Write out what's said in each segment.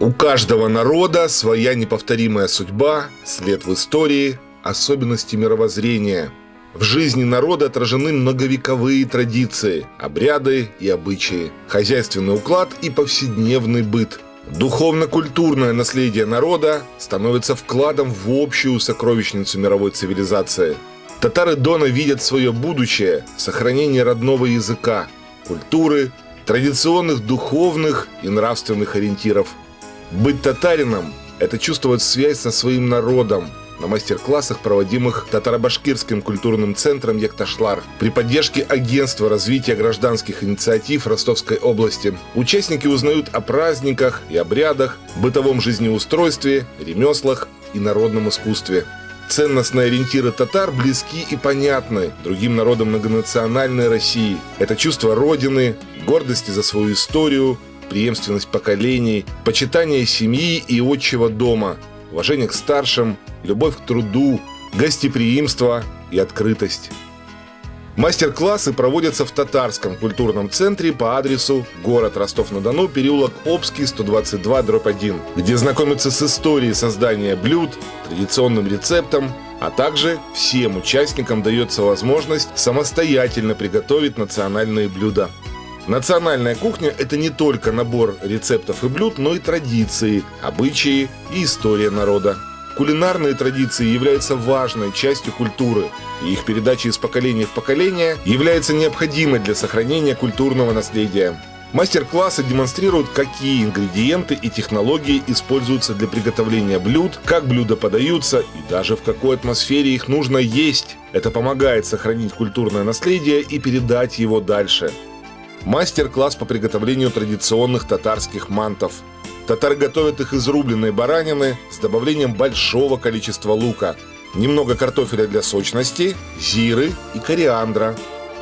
У каждого народа своя неповторимая судьба, след в истории, особенности мировоззрения. В жизни народа отражены многовековые традиции, обряды и обычаи, хозяйственный уклад и повседневный быт. Духовно-культурное наследие народа становится вкладом в общую сокровищницу мировой цивилизации. Татары Дона видят свое будущее в сохранении родного языка, культуры, традиционных духовных и нравственных ориентиров. Быть татарином – это чувствовать связь со своим народом. На мастер-классах, проводимых Татаро-Башкирским культурным центром Якташлар при поддержке Агентства развития гражданских инициатив Ростовской области, участники узнают о праздниках и обрядах, бытовом жизнеустройстве, ремеслах и народном искусстве. Ценностные ориентиры татар близки и понятны другим народам многонациональной России. Это чувство родины, гордости за свою историю, преемственность поколений, почитание семьи и отчего дома, уважение к старшим, любовь к труду, гостеприимство и открытость. Мастер-классы проводятся в Татарском культурном центре по адресу город Ростов-на-Дону, переулок Обский, 122/1, где знакомятся с историей создания блюд, традиционным рецептом, а также всем участникам дается возможность самостоятельно приготовить национальные блюда. Национальная кухня – это не только набор рецептов и блюд, но и традиции, обычаи и история народа. Кулинарные традиции являются важной частью культуры, и их передача из поколения в поколение является необходимой для сохранения культурного наследия. Мастер-классы демонстрируют, какие ингредиенты и технологии используются для приготовления блюд, как блюда подаются и даже в какой атмосфере их нужно есть. Это помогает сохранить культурное наследие и передать его дальше. Мастер-класс по приготовлению традиционных татарских мантов. Татары готовят их из рубленной баранины с добавлением большого количества лука, немного картофеля для сочности, зиры и кориандра.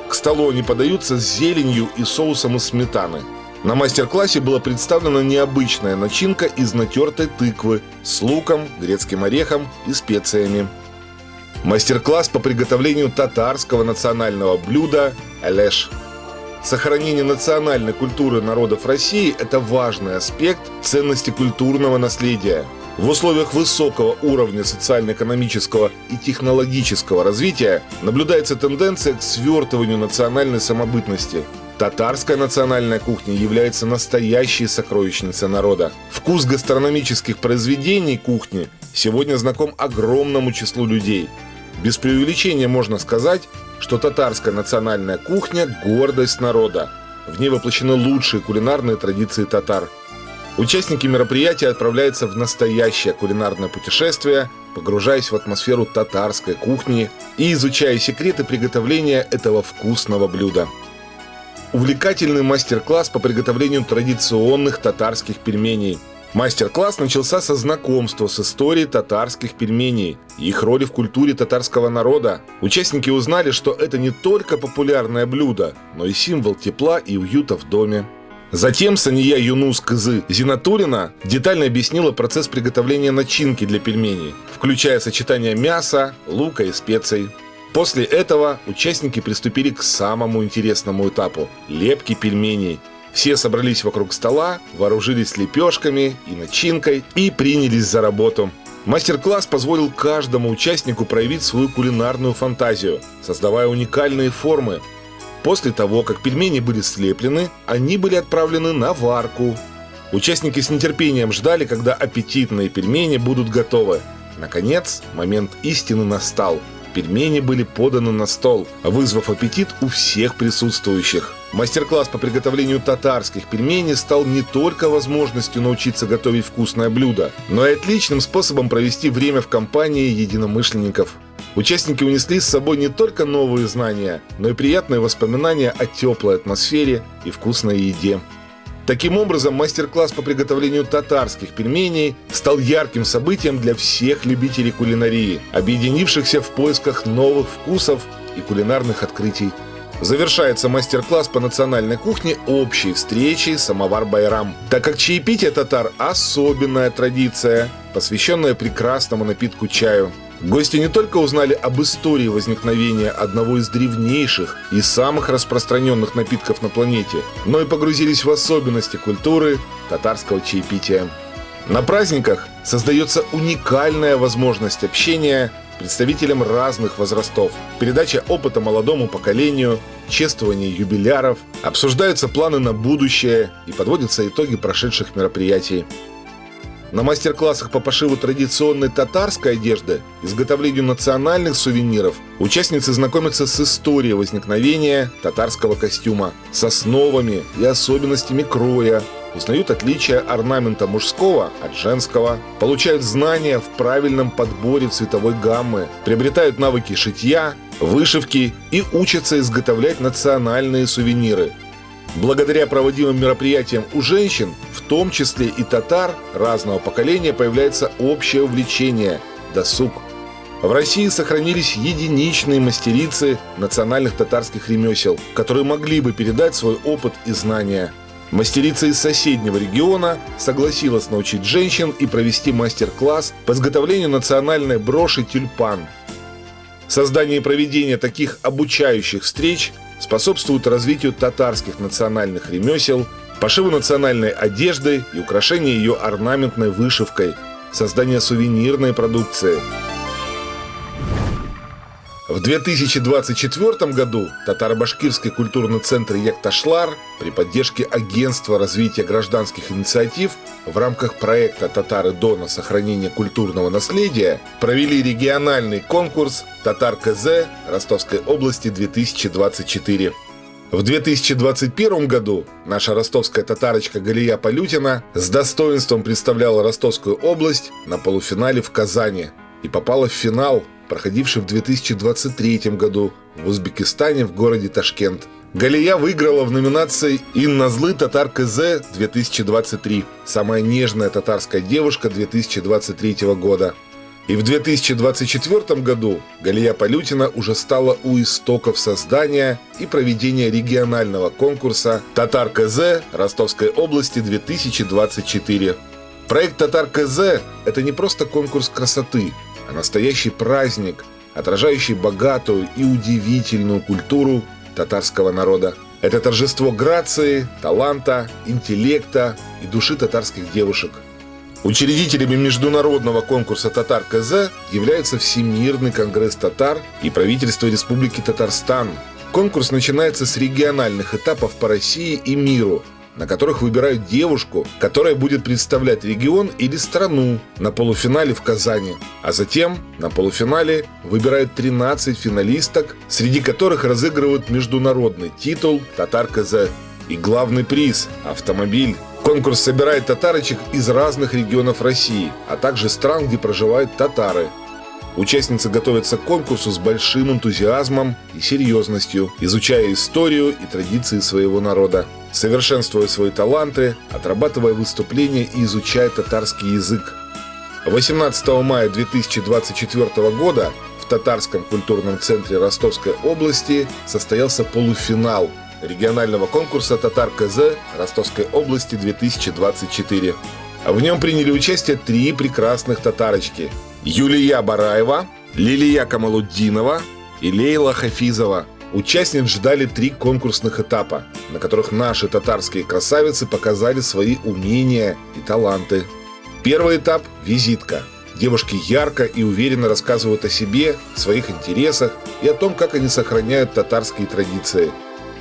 К столу они подаются с зеленью и соусом из сметаны. На мастер-классе была представлена необычная начинка из натертой тыквы с луком, грецким орехом и специями. Мастер-класс по приготовлению татарского национального блюда «элеш». Сохранение национальной культуры народов России – это важный аспект ценности культурного наследия. В условиях высокого уровня социально-экономического и технологического развития наблюдается тенденция к свертыванию национальной самобытности. Татарская национальная кухня является настоящей сокровищницей народа. Вкус гастрономических произведений кухни сегодня знаком огромному числу людей. Без преувеличения можно сказать, что татарская национальная кухня – гордость народа. В ней воплощены лучшие кулинарные традиции татар. Участники мероприятия отправляются в настоящее кулинарное путешествие, погружаясь в атмосферу татарской кухни и изучая секреты приготовления этого вкусного блюда. Увлекательный мастер-класс по приготовлению традиционных татарских пельменей. Мастер-класс начался со знакомства с историей татарских пельменей и их роли в культуре татарского народа. Участники узнали, что это не только популярное блюдо, но и символ тепла и уюта в доме. Затем Сания Юнус Кызы Зинатуллина детально объяснила процесс приготовления начинки для пельменей, включая сочетание мяса, лука и специй. После этого участники приступили к самому интересному этапу – лепки пельменей. Все собрались вокруг стола, вооружились лепешками и начинкой и принялись за работу. Мастер-класс позволил каждому участнику проявить свою кулинарную фантазию, создавая уникальные формы. После того, как пельмени были слеплены, они были отправлены на варку. Участники с нетерпением ждали, когда аппетитные пельмени будут готовы. Наконец, момент истины настал. Пельмени были поданы на стол, вызвав аппетит у всех присутствующих. Мастер-класс по приготовлению татарских пельменей стал не только возможностью научиться готовить вкусное блюдо, но и отличным способом провести время в компании единомышленников. Участники унесли с собой не только новые знания, но и приятные воспоминания о теплой атмосфере и вкусной еде. Таким образом, мастер-класс по приготовлению татарских пельменей стал ярким событием для всех любителей кулинарии, объединившихся в поисках новых вкусов и кулинарных открытий. Завершается мастер-класс по национальной кухне общей встречей «Самовар-Байрам», так как чаепитие татар – особенная традиция, посвященная прекрасному напитку чаю. Гости не только узнали об истории возникновения одного из древнейших и самых распространенных напитков на планете, но и погрузились в особенности культуры татарского чаепития. На праздниках создается уникальная возможность общения представителям разных возрастов, передача опыта молодому поколению, чествование юбиляров, обсуждаются планы на будущее и подводятся итоги прошедших мероприятий. На мастер-классах по пошиву традиционной татарской одежды, изготовлению национальных сувениров участницы знакомятся с историей возникновения татарского костюма, с основами и особенностями кроя, узнают отличия орнамента мужского от женского, получают знания в правильном подборе цветовой гаммы, приобретают навыки шитья, вышивки и учатся изготовлять национальные сувениры. Благодаря проводимым мероприятиям у женщин, в том числе и татар разного поколения, появляется общее увлечение – досуг. В России сохранились единичные мастерицы национальных татарских ремесел, которые могли бы передать свой опыт и знания. Мастерица из соседнего региона согласилась научить женщин и провести мастер-класс по изготовлению национальной броши «Тюльпан». Создание и проведение таких обучающих встреч способствует развитию татарских национальных ремесел, пошиву национальной одежды и украшению ее орнаментной вышивкой, созданию сувенирной продукции. В 2024 году Татаро-Башкирский культурный центр Якташлар при поддержке Агентства развития гражданских инициатив в рамках проекта «Татары Дона. Сохранение культурного наследия» провели региональный конкурс «Татар КЗ Ростовской области 2024». В 2021 году наша ростовская татарочка Галия Полютина с достоинством представляла Ростовскую область на полуфинале в Казани и попала в финал, проходивший в 2023 году в Узбекистане в городе Ташкент. Галия выиграла в номинации «Инназлы Татар КЗ-2023» «Самая нежная татарская девушка 2023 года». И в 2024 году Галия Полютина уже стала у истоков создания и проведения регионального конкурса «Татар КЗ Ростовской области 2024». Проект «Татар КЗ» – это не просто конкурс красоты, а настоящий праздник, отражающий богатую и удивительную культуру татарского народа. Это торжество грации, таланта, интеллекта и души татарских девушек. Учредителями международного конкурса «Татар КЗ» являются Всемирный конгресс татар и правительство Республики Татарстан. Конкурс начинается с региональных этапов по России и миру, на которых выбирают девушку, которая будет представлять регион или страну на полуфинале в Казани. А затем на полуфинале выбирают 13 финалисток, среди которых разыгрывают международный титул «Татар КЗ» и главный приз – автомобиль. Конкурс собирает татарочек из разных регионов России, а также стран, где проживают татары. Участницы готовятся к конкурсу с большим энтузиазмом и серьезностью, изучая историю и традиции своего народа, совершенствуя свои таланты, отрабатывая выступления и изучая татарский язык. 18 мая 2024 года в Татарском культурном центре Ростовской области состоялся полуфинал регионального конкурса «Татар КЗ Ростовской области 2024». В нем приняли участие 3 прекрасных татарочки – Юлия Бараева, Лилия Камалуддинова и Лейла Хафизова. Участниц ждали 3 конкурсных этапа, на которых наши татарские красавицы показали свои умения и таланты. Первый этап – визитка. Девушки ярко и уверенно рассказывают о себе, своих интересах и о том, как они сохраняют татарские традиции.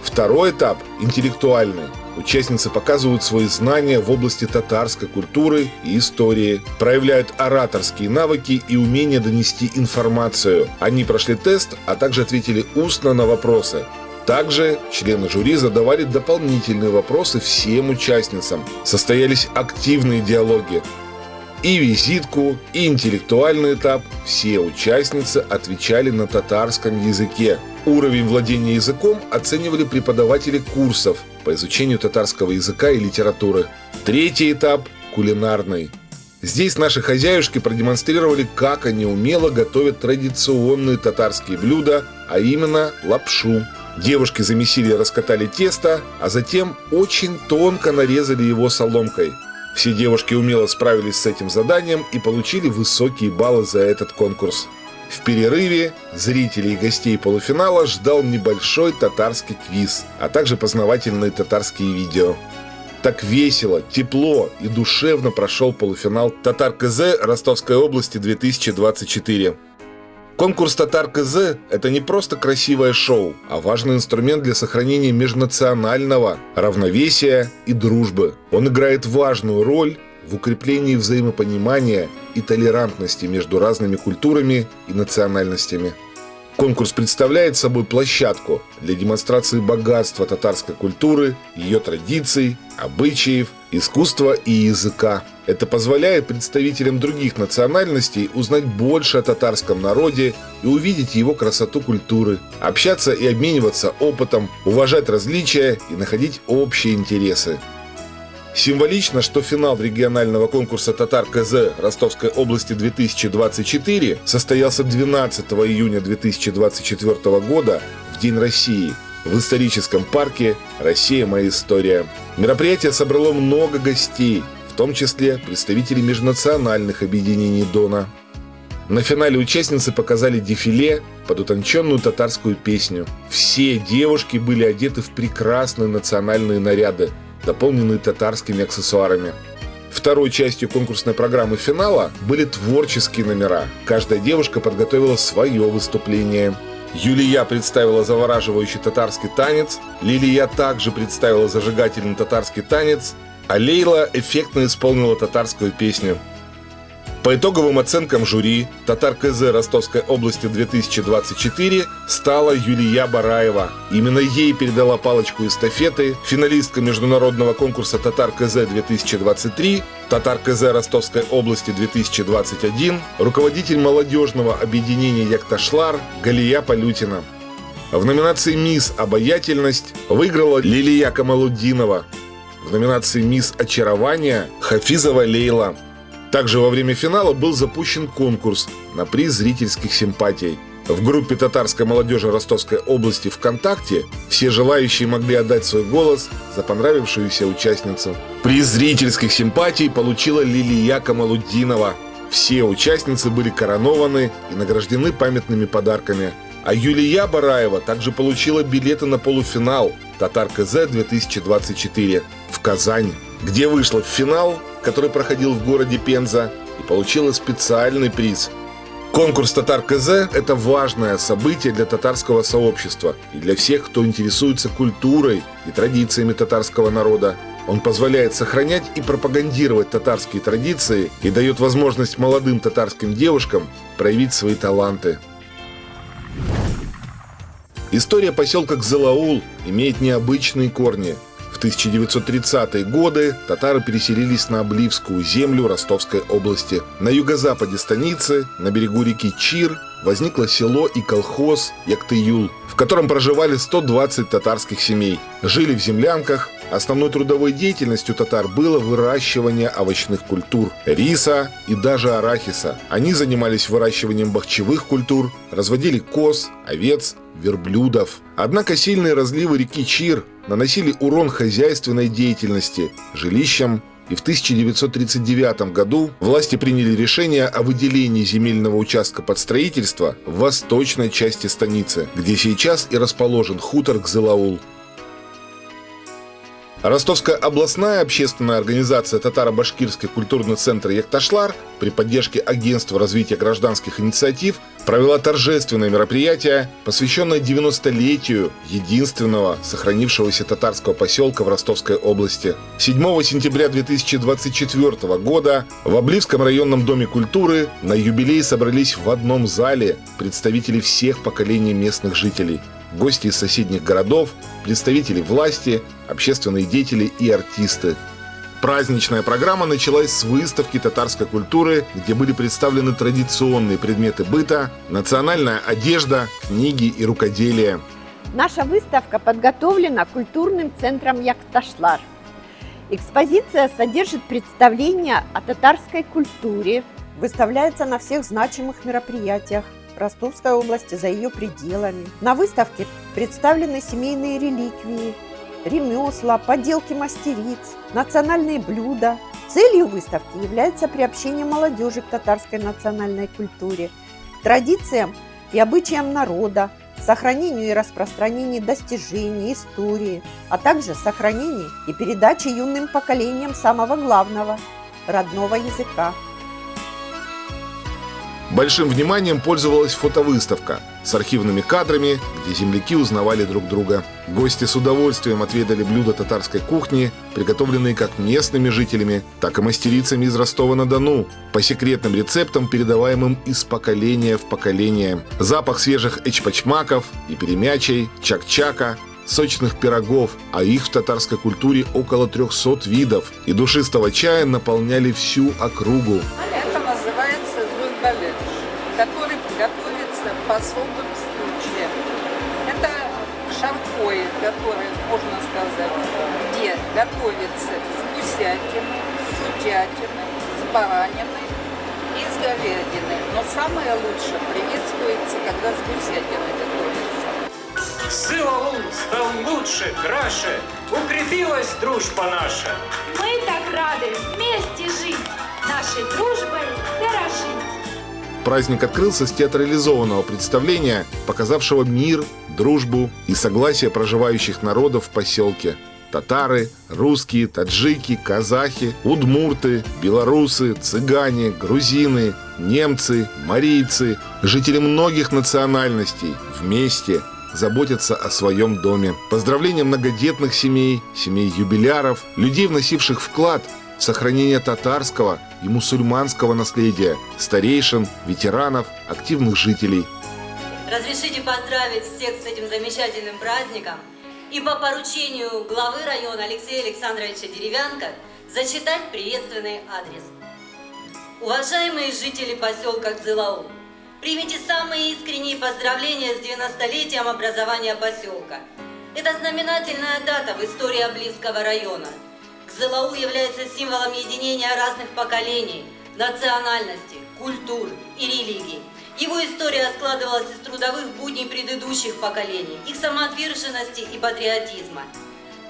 Второй этап – интеллектуальный. Участницы показывают свои знания в области татарской культуры и истории, проявляют ораторские навыки и умение донести информацию. Они прошли тест, а также ответили устно на вопросы. Также члены жюри задавали дополнительные вопросы всем участницам. Состоялись активные диалоги. И визитку, и интеллектуальный этап все участницы отвечали на татарском языке. Уровень владения языком оценивали преподаватели курсов по изучению татарского языка и литературы. Третий этап – кулинарный. Здесь наши хозяюшки продемонстрировали, как они умело готовят традиционные татарские блюда, а именно лапшу. Девушки замесили и раскатали тесто, а затем очень тонко нарезали его соломкой. Все девушки умело справились с этим заданием и получили высокие баллы за этот конкурс. В перерыве зрителей и гостей полуфинала ждал небольшой татарский квиз, а также познавательные татарские видео. Так весело, тепло и душевно прошел полуфинал Татар КЗ Ростовской области 2024. Конкурс Татар КЗ – это не просто красивое шоу, а важный инструмент для сохранения межнационального равновесия и дружбы. Он играет важную роль в укреплении взаимопонимания и толерантности между разными культурами и национальностями. Конкурс представляет собой площадку для демонстрации богатства татарской культуры, ее традиций, обычаев, искусства и языка. Это позволяет представителям других национальностей узнать больше о татарском народе и увидеть его красоту культуры, общаться и обмениваться опытом, уважать различия и находить общие интересы. Символично, что финал регионального конкурса Татар КЗ Ростовской области 2024 состоялся 12 июня 2024 года в День России в историческом парке «Россия. Моя история». Мероприятие собрало много гостей, в том числе представителей межнациональных объединений Дона. На финале участницы показали дефиле под утонченную татарскую песню. Все девушки были одеты в прекрасные национальные наряды, дополненные татарскими аксессуарами. Второй частью конкурсной программы финала были творческие номера. Каждая девушка подготовила свое выступление. Юлия представила завораживающий татарский танец, Лилия также представила зажигательный татарский танец, а Лейла эффектно исполнила татарскую песню. По итоговым оценкам жюри Татар КЗ Ростовской области 2024 стала Юлия Бараева. Именно ей передала палочку эстафеты финалистка международного конкурса Татар КЗ 2023, Татар КЗ Ростовской области 2021, руководитель молодежного объединения Якташлар Галия Полютина. В номинации «Мисс Обаятельность» выиграла Лилия Камалуддинова. В номинации «Мисс Очарование» Хафизова Лейла. Также во время финала был запущен конкурс на приз зрительских симпатий. В группе татарской молодежи Ростовской области ВКонтакте все желающие могли отдать свой голос за понравившуюся участницу. Приз зрительских симпатий получила Лилия Камалуддинова. Все участницы были коронованы и награждены памятными подарками. А Юлия Бараева также получила билеты на полуфинал Татар КЗ 2024 в Казань, где вышла в финал, который проходил в городе Пенза, и получила специальный приз. Конкурс Татар КЗ – это важное событие для татарского сообщества и для всех, кто интересуется культурой и традициями татарского народа. Он позволяет сохранять и пропагандировать татарские традиции и дает возможность молодым татарским девушкам проявить свои таланты. История поселка Кзылаул имеет необычные корни. В 1930-е годы татары переселились на Обливскую землю Ростовской области. На юго-западе станицы, на берегу реки Чир, возникло село и колхоз Яктыюл, в котором проживали 120 татарских семей. Жили в землянках. Основной трудовой деятельностью татар было выращивание овощных культур, риса и даже арахиса. Они занимались выращиванием бахчевых культур, разводили коз, овец, верблюдов. Однако сильные разливы реки Чир наносили урон хозяйственной деятельности, жилищам, и в 1939 году власти приняли решение о выделении земельного участка под строительство в восточной части станицы, где сейчас и расположен хутор Кзылаул. Ростовская областная общественная организация Татаро-Башкирский культурный центр Якташлар при поддержке Агентства развития гражданских инициатив провела торжественное мероприятие, посвященное 90-летию единственного сохранившегося татарского поселка в Ростовской области. 7 сентября 2024 года в Обливском районном доме культуры на юбилей собрались в одном зале представители всех поколений местных жителей. Гости из соседних городов, представители власти, общественные деятели и артисты. Праздничная программа началась с выставки татарской культуры, где были представлены традиционные предметы быта, национальная одежда, книги и рукоделие. Наша выставка подготовлена культурным центром Якташлар. Экспозиция содержит представления о татарской культуре, выставляется на всех значимых мероприятиях Ростовской области за ее пределами. На выставке представлены семейные реликвии, ремесла, поделки мастериц, национальные блюда. Целью выставки является приобщение молодежи к татарской национальной культуре, к традициям и обычаям народа, сохранению и распространению достижений, истории, а также сохранению и передаче юным поколениям самого главного – родного языка. Большим вниманием пользовалась фотовыставка с архивными кадрами, где земляки узнавали друг друга. Гости с удовольствием отведали блюда татарской кухни, приготовленные как местными жителями, так и мастерицами из Ростова-на-Дону, по секретным рецептам, передаваемым из поколения в поколение. Запах свежих эчпачмаков и перемячей, чак-чака, сочных пирогов, а их в татарской культуре около 300 видов, и душистого чая наполняли всю округу. Это называется зульгалеш, который готовится по особым случаям. Это шаркои, которые, можно сказать, где готовится с гусятиной, с утятиной, с бараниной и с говядиной. Но самое лучшее приветствуется, когда с гусятиной готовится. Зылаул стал лучше, краше, укрепилась дружба наша. Мы так рады вместе жить, нашей дружбой дорожить. Праздник открылся с театрализованного представления, показавшего мир, дружбу и согласие проживающих народов в поселке. Татары, русские, таджики, казахи, удмурты, белорусы, цыгане, грузины, немцы, марийцы, жители многих национальностей вместе заботятся о своем доме. Поздравления многодетных семей, семей юбиляров, людей, вносивших вклад в сохранение татарского и мусульманского наследия, старейшин, ветеранов, активных жителей. Разрешите поздравить всех с этим замечательным праздником и по поручению главы района Алексея Александровича Деревянко зачитать приветственный адрес. Уважаемые жители поселка Зылаул, примите самые искренние поздравления с 90-летием образования поселка. Это знаменательная дата в истории Обливского района. Зылаул является символом единения разных поколений, национальностей, культур и религий. Его история складывалась из трудовых будней предыдущих поколений, их самоотверженности и патриотизма.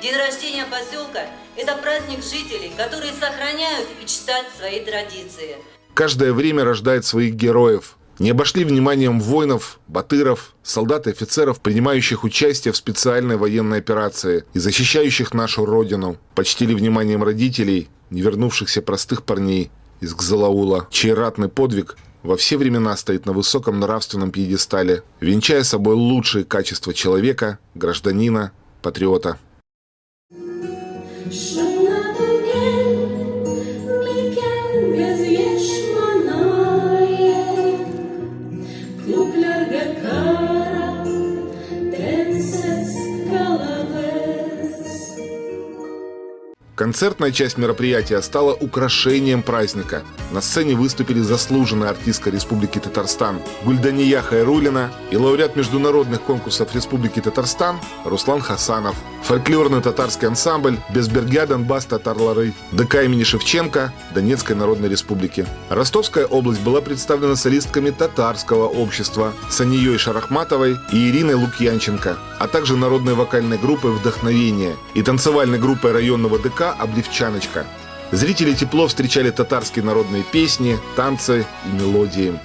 День рождения поселка – это праздник жителей, которые сохраняют и чтят свои традиции. Каждое время рождает своих героев. Не обошли вниманием воинов, батыров, солдат и офицеров, принимающих участие в специальной военной операции и защищающих нашу родину. Почтили вниманием родителей, не вернувшихся простых парней из Гзылаула, чей ратный подвиг во все времена стоит на высоком нравственном пьедестале, венчая собой лучшие качества человека, гражданина, патриота. Концертная часть мероприятия стала украшением праздника. На сцене выступили заслуженная артистка Республики Татарстан Гульдания Хайруллина и лауреат международных конкурсов Республики Татарстан Руслан Хасанов, фольклорный татарский ансамбль Безбергя Донбасс Татарлары, ДК имени Шевченко Донецкой Народной Республики. Ростовская область была представлена солистками татарского общества Санией Шарахматовой и Ириной Лукьянченко, а также народной вокальной группой «Вдохновение» и танцевальной группой районного ДК «Облегчаночка». Зрители тепло встречали татарские народные песни, танцы и мелодии.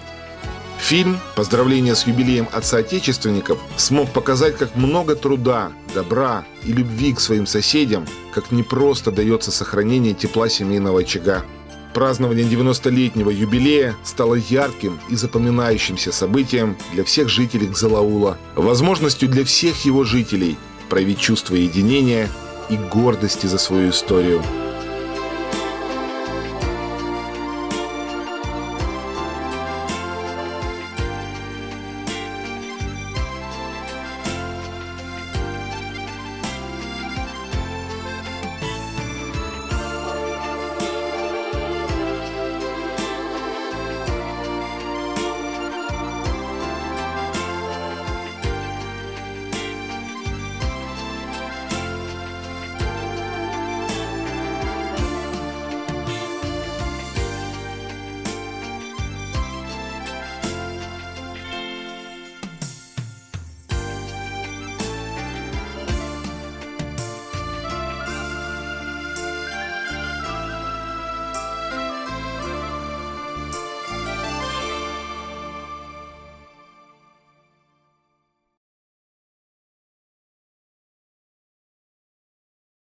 Фильм «Поздравление с юбилеем от соотечественников» смог показать, как много труда, добра и любви к своим соседям, как непросто дается сохранение тепла семейного очага. Празднование 90-летнего юбилея стало ярким и запоминающимся событием для всех жителей Гзылаула, возможностью для всех его жителей проявить чувство единения и гордости за свою историю.